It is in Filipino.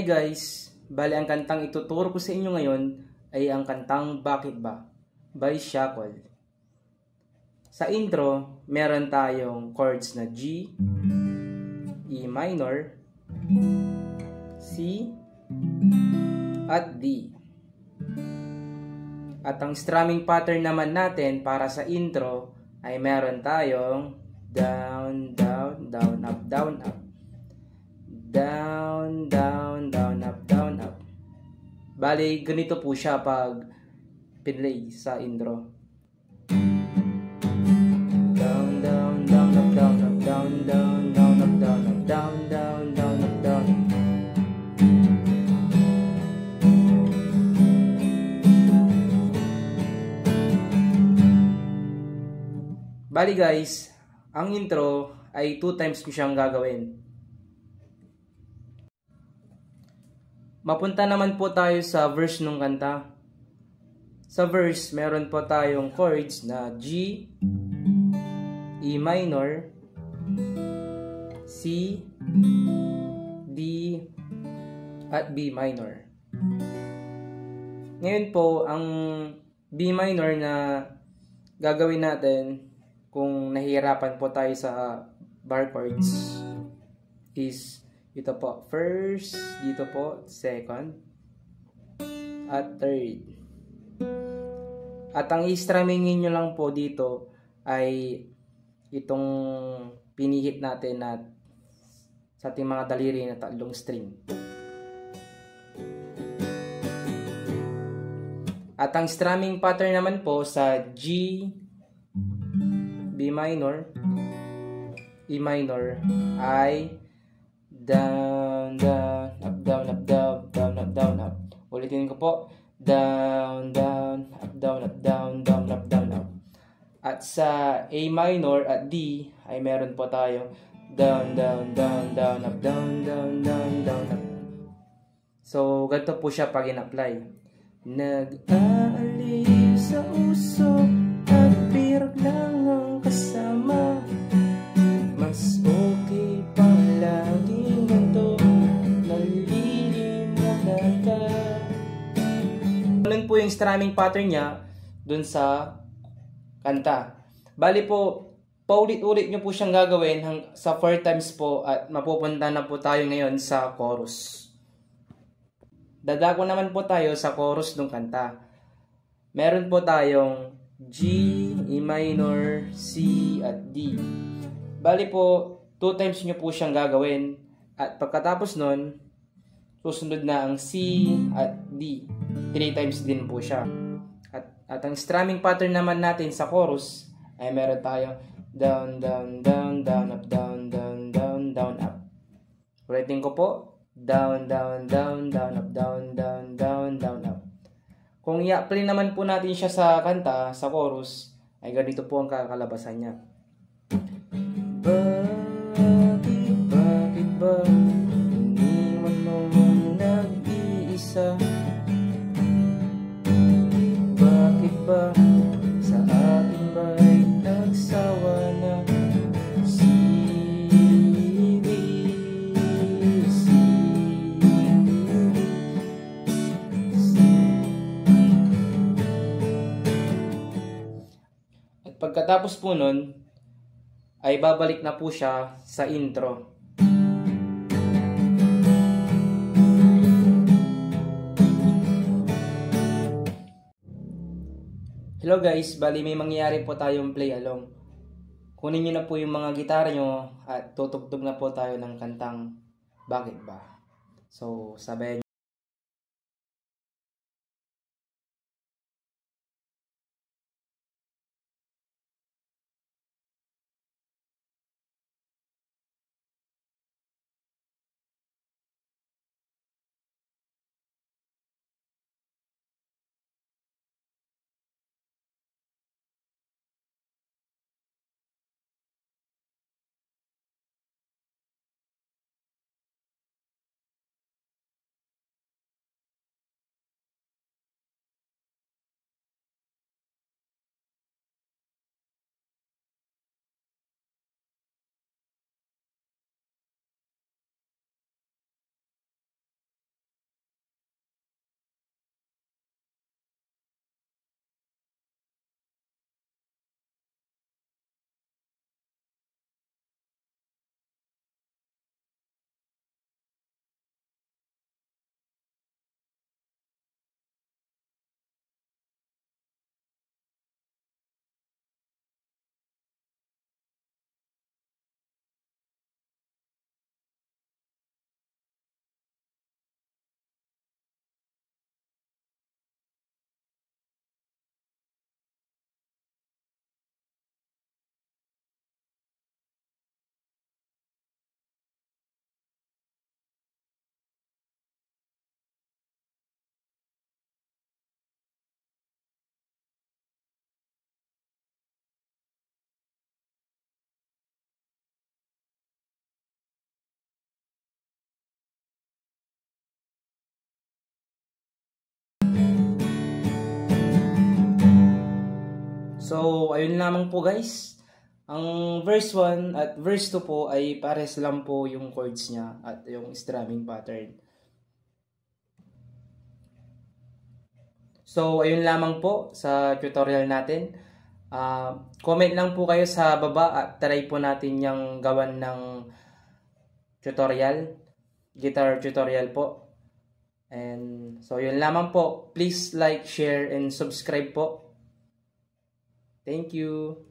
Guys, bali ang kantang ituturo ko sa inyo ngayon ay ang kantang Bakit Ba by Shackle. Sa intro, meron tayong chords na G, E minor, C, at D. At ang strumming pattern naman natin para sa intro ay meron tayong down, down, down, up, down, up. Down, down, down, up, down, up. Bali, ganito po siya pag pinlay sa intro. Down, down, down, up, down, up, down, down, down, up, down, up, down, down, down, up, down, up. Bali guys, ang intro ay 2 times ko siyang gagawin. Mapunta naman po tayo sa verse ng kanta. Sa verse, meron po tayong chords na G, E minor, C, D, at B minor. Ngayon po, ang B minor na gagawin natin kung nahihirapan po tayo sa bar chords is ito po, first, dito po, second, at third. At ang i-strummingin nyo lang po dito ay itong pinihit natin at sa ating mga daliri na tatlong string. At ang strumming pattern naman po sa G, B minor, E minor ay down, down, up, down, up, down, down, up, down, up. Ulitin ko po. Down, down, up, down, up, down, down, up, down, up. At sa A minor at D ay meron po tayo down, down, down, down, up, down, down, down, down, up. So, ganito po siya pag in-apply. Nag-aaliw sa uso at pirag lang ang kasama. Mas okay pa lagi ganito, nalilim na data. Ganun po yung strumming pattern niya dun sa kanta. Bali po, paulit-ulit nyo po siyang gagawin sa 4 times po at mapupunta na po tayo ngayon sa chorus. Dadako naman po tayo sa chorus ng kanta. Meron po tayong G, E minor, C, at D. Bali po, 2 times nyo po siyang gagawin. At pagkatapos nun, susunod na ang C at D. 3 times din po siya. At ang strumming pattern naman natin sa chorus ay meron tayo down, down, down, down, up, down, down, down, down, up. Ulitin ko po. Down, down, down, down, up, down, down, down, down, up. Kung i-apply naman po natin siya sa kanta, sa chorus, ay ganito po ang kakalabasan niya. Bakit ba iniwan mo nag-iisa? Bakit ba sa akin ba'y nagsawa na? At pagkatapos po nun, ay babalik na po siya sa intro. Hello guys, bali may mangyayari po tayong play along. Kunin nyo na po yung mga gitara nyo at tutugtog na po tayo ng kantang Bakit Ba? So, sabayan So, ayun lamang po guys. Ang verse 1 at verse 2 po ay pares lang po yung chords niya at yung strumming pattern. So, ayun lamang po sa tutorial natin. Comment lang po kayo sa baba at try po natin yung gawan ng tutorial, guitar tutorial po. And so, yun lamang po. Please like, share, and subscribe po. Thank you.